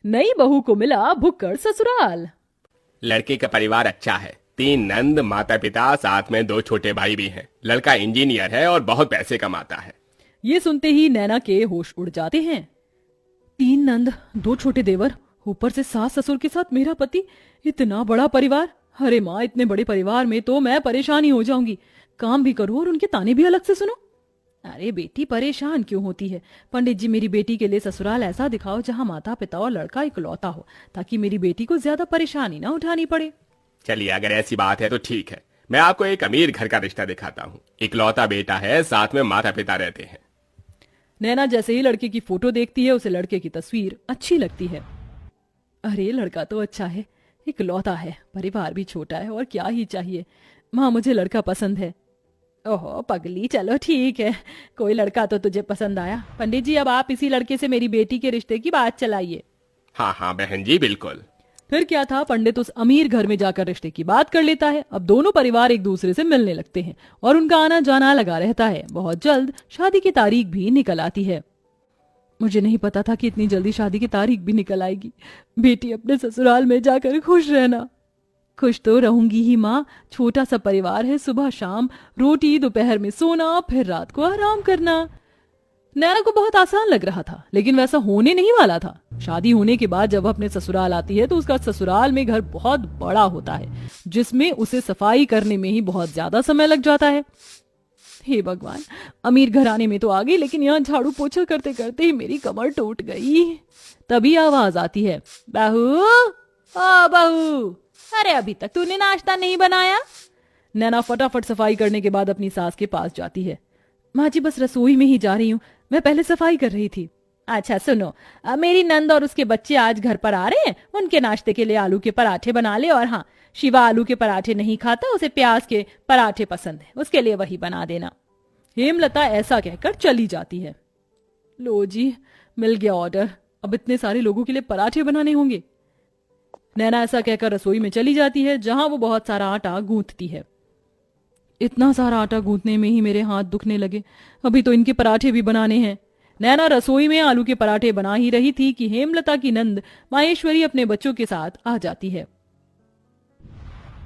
नई बहू को मिला भुक्कड़ ससुराल। लड़के का परिवार अच्छा है, 3 नंद, माता पिता, साथ में 2 छोटे भाई भी हैं। लड़का इंजीनियर है और बहुत पैसे कमाता है। ये सुनते ही नैना के होश उड़ जाते हैं। 3 नंद, 2 छोटे देवर, ऊपर से सास ससुर के साथ मेरा पति, इतना बड़ा परिवार। अरे माँ, इतने बड़े परिवार में तो मैं परेशान ही हो जाऊंगी। काम भी करूं और उनके ताने भी अलग से सुनो। अरे बेटी, परेशान क्यों होती है? पंडित जी, मेरी बेटी के लिए ससुराल ऐसा दिखाओ जहां माता पिता और लड़का इकलौता हो, ताकि मेरी बेटी को ज्यादा परेशानी ना उठानी पड़े। चलिए, अगर ऐसी बात है तो ठीक है, मैं आपको एक अमीर घर का रिश्ता दिखाता हूँ। इकलौता बेटा है, साथ में माता पिता रहते हैं। नैना जैसे ही लड़के की फोटो देखती है, उसे लड़के की तस्वीर अच्छी लगती है। अरे लड़का तो अच्छा है, इकलौता है, परिवार भी छोटा है, और क्या ही चाहिए। माँ, मुझे लड़का पसंद है। ओहो पगली, चलो ठीक है, कोई लड़का तो तुझे पसंद आया। पंडित जी, अब आप इसी लड़के से मेरी बेटी के रिश्ते की बात चलाइए। हाँ हाँ बहन जी, बिल्कुल। फिर क्या था, पंडित उस अमीर घर में जाकर रिश्ते की बात कर लेता है। अब दोनों परिवार एक दूसरे से मिलने लगते हैं और उनका आना जाना लगा रहता है। बहुत जल्द शादी की तारीख भी निकल आती है। मुझे नहीं पता था कि इतनी जल्दी शादी की तारीख भी निकल आएगी। बेटी, अपने ससुराल में जाकर खुश रहना। खुश तो रहूंगी ही माँ, छोटा सा परिवार है, सुबह शाम रोटी, दोपहर में सोना, फिर रात को आराम करना। नैना को बहुत आसान लग रहा था, लेकिन वैसा होने नहीं वाला था। शादी होने के बाद जब अपने ससुराल आती है तो उसका ससुराल में घर बहुत बड़ा होता है, जिसमें उसे सफाई करने में ही बहुत ज्यादा समय लग जाता है। हे भगवान, अमीर घराने में तो आ गई, लेकिन यहाँ झाड़ू पोछा करते करते ही मेरी कमर टूट गई। तभी आवाज आती है, बहू, ओ बहू, अरे अभी तक तूने नाश्ता नहीं बनाया? नैना फटाफट सफाई करने के बाद अपनी सास के पास जाती है। माँ जी, बस रसोई में ही जा रही हूँ, मैं पहले सफाई कर रही थी। अच्छा सुनो, मेरी नंद और उसके बच्चे आज घर पर आ रहे हैं, उनके नाश्ते के लिए आलू के पराठे बना ले। और हाँ, शिवा आलू के पराठे नहीं खाता, उसे प्याज के पराठे पसंद है, उसके लिए वही बना देना। हेमलता ऐसा कहकर चली जाती है। लो जी, मिल गया ऑर्डर, अब इतने सारे लोगों के लिए पराठे बनाने होंगे। नैना ऐसा कहकर रसोई में चली जाती है, जहां वो बहुत सारा आटा गूंथती है। इतना सारा आटा गूंथने में ही मेरे हाथ दुखने लगे, अभी तो इनके पराठे भी बनाने हैं। नैना रसोई में आलू के पराठे बना ही रही थी कि हेमलता की नंद माहेश्वरी अपने बच्चों के साथ आ जाती है।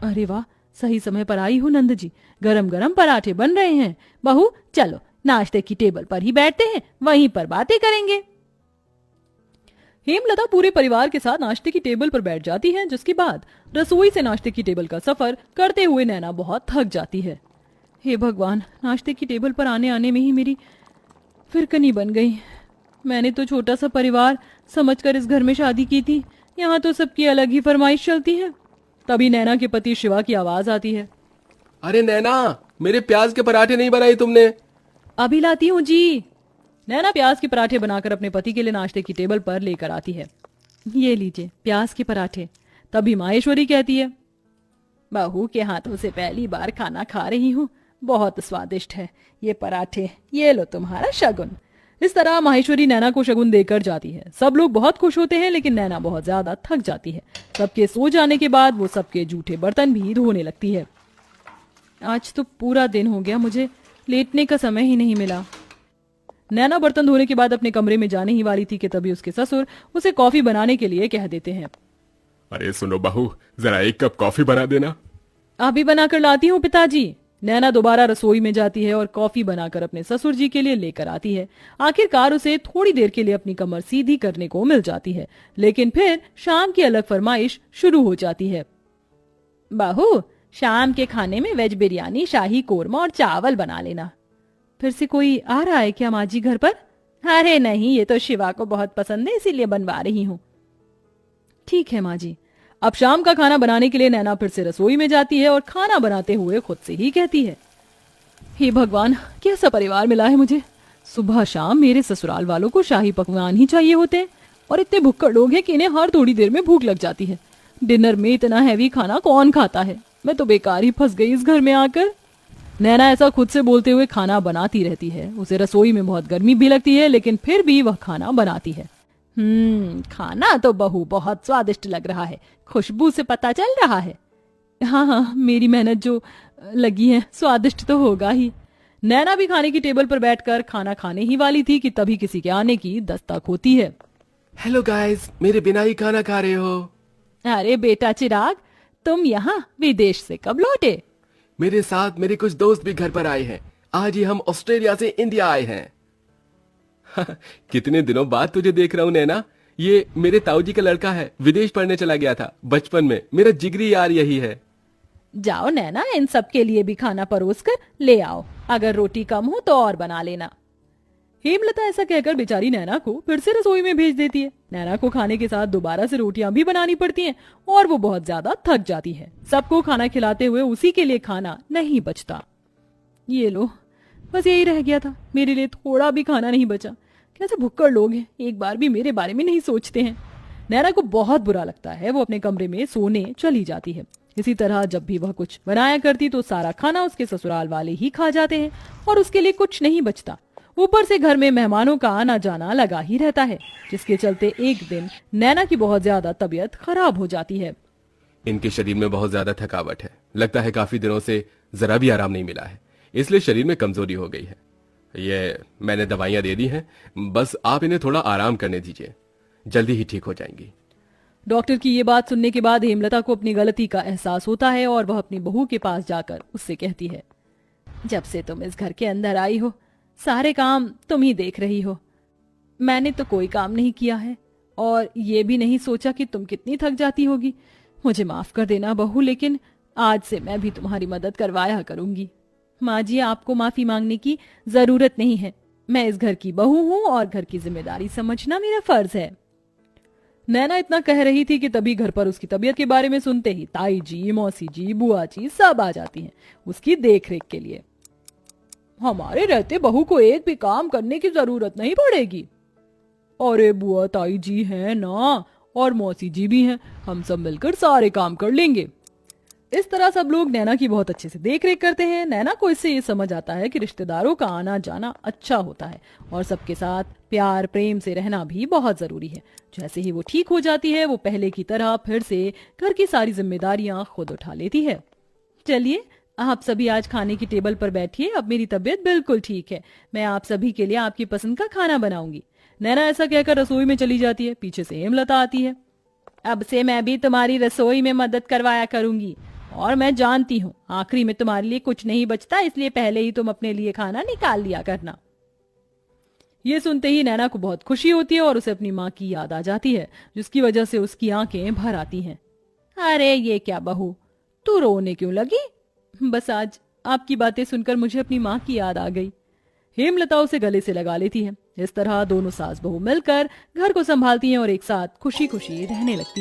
अरे वाह, सही समय पर आई हूँ नंद जी, गरम गरम पराठे बन रहे हैं। बहू चलो, नाश्ते की टेबल पर ही बैठते हैं, वहीं पर बातें करेंगे। हेमलता पूरे परिवार के साथ नाश्ते की टेबल पर बैठ जाती है, जिसके बाद रसोई से नाश्ते की टेबल का सफर करते हुए नैना बहुत थक जाती है। हे भगवान, नाश्ते की टेबल पर आने आने में ही मेरी फिरकनी बन गई। मैंने तो छोटा सा परिवार समझकर इस घर में शादी की थी, यहाँ तो सबकी अलग ही फरमाइश चलती है। तभी नैना के पति शिवा की आवाज आती है। अरे नैना, मेरे प्याज के पराठे नहीं बनाए तुमने? अभी लाती हूँ जी। नैना प्याज के पराठे बनाकर अपने पति के लिए नाश्ते की टेबल पर लेकर आती है। ये लीजिए प्याज के पराठे। तभी माहेश्वरी कहती है, बहू के हाथों से पहली बार खाना खा रही हूँ, बहुत स्वादिष्ट है ये पराठे, ये लो तुम्हारा शगुन। इस तरह माहेश्वरी नैना को शगुन देकर जाती है। सब लोग बहुत खुश होते हैं, लेकिन नैना बहुत ज्यादा थक जाती है। सबके सो जाने के बाद वो सबके जूठे बर्तन भी धोने लगती है। आज तो पूरा दिन हो गया, मुझे लेटने का समय ही नहीं मिला। नैना बर्तन धोने के बाद अपने कमरे में जाने ही वाली थी कि तभी उसके ससुर उसे कॉफी बनाने के लिए कह देते हैं। अरे सुनो बहू, जरा 1 कप कॉफी बना देना। अभी बनाकर लाती हूँ पिताजी। नैना दोबारा रसोई में जाती है और कॉफी बनाकर अपने ससुर जी के लिए लेकर आती है। आखिरकार उसे थोड़ी देर के लिए अपनी कमर सीधी करने को मिल जाती है, लेकिन फिर शाम की अलग फरमाइश शुरू हो जाती है। बहू, शाम के खाने में वेज बिरयानी, शाही कोरमा और चावल बना लेना। फिर से कोई आ रहा है क्या माँ जी घर पर? अरे नहीं, ये तो शिवा को बहुत पसंद है, इसीलिए बनवा रही हूँ। ठीक है माँ जी। अब शाम का खाना बनाने के लिए नैना फिर से रसोई में जाती है और खाना बनाते हुए खुद से ही कहती है, हे भगवान, कैसा परिवार मिला है मुझे। सुबह शाम मेरे ससुराल वालों को शाही पकवान ही चाहिए होते हैं, और इतने भुक्कड़ लोग हैं कि इन्हें हर थोड़ी देर में भूख लग जाती है। डिनर में इतना हैवी खाना कौन खाता है? मैं तो बेकार ही फंस गई इस घर में आकर। नैना ऐसा खुद से बोलते हुए खाना बनाती रहती है। उसे रसोई में बहुत गर्मी भी लगती है, लेकिन फिर भी वह खाना बनाती है। खाना तो बहू बहुत स्वादिष्ट लग रहा है, खुशबू से पता चल रहा है। हाँ हाँ, मेरी मेहनत जो लगी है, स्वादिष्ट तो होगा ही। नैना भी खाने की टेबल पर बैठकर खाना खाने ही वाली थी कि तभी किसी के आने की दस्तक होती है। हेलो गाइस, मेरे बिना ही खाना खा रहे हो? अरे बेटा चिराग, तुम यहाँ विदेश से कब लौटे? मेरे साथ मेरे कुछ दोस्त भी घर पर आए हैं। आज ही हम ऑस्ट्रेलिया से इंडिया आए हैं। कितने दिनों बाद तुझे देख रहा हूँ नैना। ये मेरे ताऊ जी का लड़का है, विदेश पढ़ने चला गया था बचपन में। मेरा जिगरी यार यही है। जाओ नैना, इन सब के लिए भी खाना परोस कर ले आओ। अगर रोटी कम हो तो और बना लेना। हेमलता ऐसा कहकर बेचारी नैना को फिर से रसोई में भेज देती है। नैना को खाने के साथ दोबारा से रोटियां भी बनानी पड़ती हैं और वो बहुत ज्यादा थक जाती है। सबको खाना खिलाते हुए उसी के लिए खाना नहीं बचता। ये लो, बस यही रह गया था, मेरे लिए थोड़ा भी खाना नहीं बचा। कैसे भुक्कड़ लोग हैं, एक बार भी मेरे बारे में नहीं सोचते हैं। नैना को बहुत बुरा लगता है। वो अपने कमरे में सोने चली जाती है। इसी तरह जब भी वह कुछ बनाया करती तो सारा खाना उसके ससुराल वाले ही खा जाते हैं और उसके लिए कुछ नहीं बचता। ऊपर से घर में मेहमानों का आना जाना लगा ही रहता है, जिसके चलते एक दिन नैना की बहुत ज्यादा तबीयत खराब हो जाती है। इनके शरीर में बहुत ज्यादा थकावट है। लगता है काफी दिनों से जरा भी आराम नहीं मिला है, इसलिए शरीर में कमजोरी हो गई है। ये मैंने दवाइयां दे दी हैं, बस आप इन्हें थोड़ा आराम करने दीजिए, जल्दी ही ठीक हो जाएंगी। डॉक्टर की ये बात सुनने के बाद हेमलता को अपनी गलती का एहसास होता है और वह अपनी बहू के पास जाकर उससे कहती है, जब से तुम इस घर के अंदर आई हो सारे काम तुम ही देख रही हो। मैंने तो कोई काम नहीं किया है और ये भी नहीं सोचा कि तुम कितनी थक जाती होगी। मुझे माफ कर देना बहू, लेकिन आज से मैं भी तुम्हारी मदद करवाया करूंगी। माँ जी, आपको माफी मांगने की जरूरत नहीं है। मैं इस घर की बहू हूँ और घर की जिम्मेदारी समझना मेरा फर्ज है। नैना इतना कह रही थी कि तभी घर पर उसकी तबीयत के बारे में सुनते ही ताई जी, मौसी जी, बुआ जी सब आ जाती हैं उसकी देखरेख के लिए। हमारे रहते बहू को एक भी काम करने की जरूरत नहीं पड़ेगी। अरे बुआ ताई जी हैं ना, और मौसी जी भी हैं, हम सब मिलकर सारे काम कर लेंगे। इस तरह सब लोग नैना की बहुत अच्छे से देखरेख करते हैं। नैना को इससे ये समझ आता है कि रिश्तेदारों का आना जाना अच्छा होता है और सबके साथ प्यार प्रेम से रहना भी बहुत जरूरी है। जैसे ही वो ठीक हो जाती है वो पहले की तरह फिर से घर की सारी जिम्मेदारियां खुद उठा लेती है। चलिए आप सभी आज खाने की टेबल पर बैठिए, अब मेरी तबीयत बिल्कुल ठीक है। मैं आप सभी के लिए आपकी पसंद का खाना बनाऊंगी। नैना ऐसा कहकर रसोई में चली जाती है। पीछे से हेमलता आती है। अब से मैं भी तुम्हारी रसोई में मदद करवाया करूंगी और मैं जानती हूँ आखिरी में तुम्हारे लिए कुछ नहीं बचता, इसलिए पहले ही तुम अपने लिए खाना निकाल लिया करना। ये सुनते ही नैना को बहुत खुशी होती है और उसे अपनी माँ की याद आ जाती है, जिसकी वजह से उसकी आंखें भर आती हैं। अरे ये क्या बहू, तू रोने क्यों लगी? बस आज आपकी बातें सुनकर मुझे अपनी माँ की याद आ गई। हेमलता उसे गले से लगा लेती है। इस तरह दोनों सास बहू मिलकर घर को संभालती हैं और एक साथ खुशी खुशी रहने लगती हैं।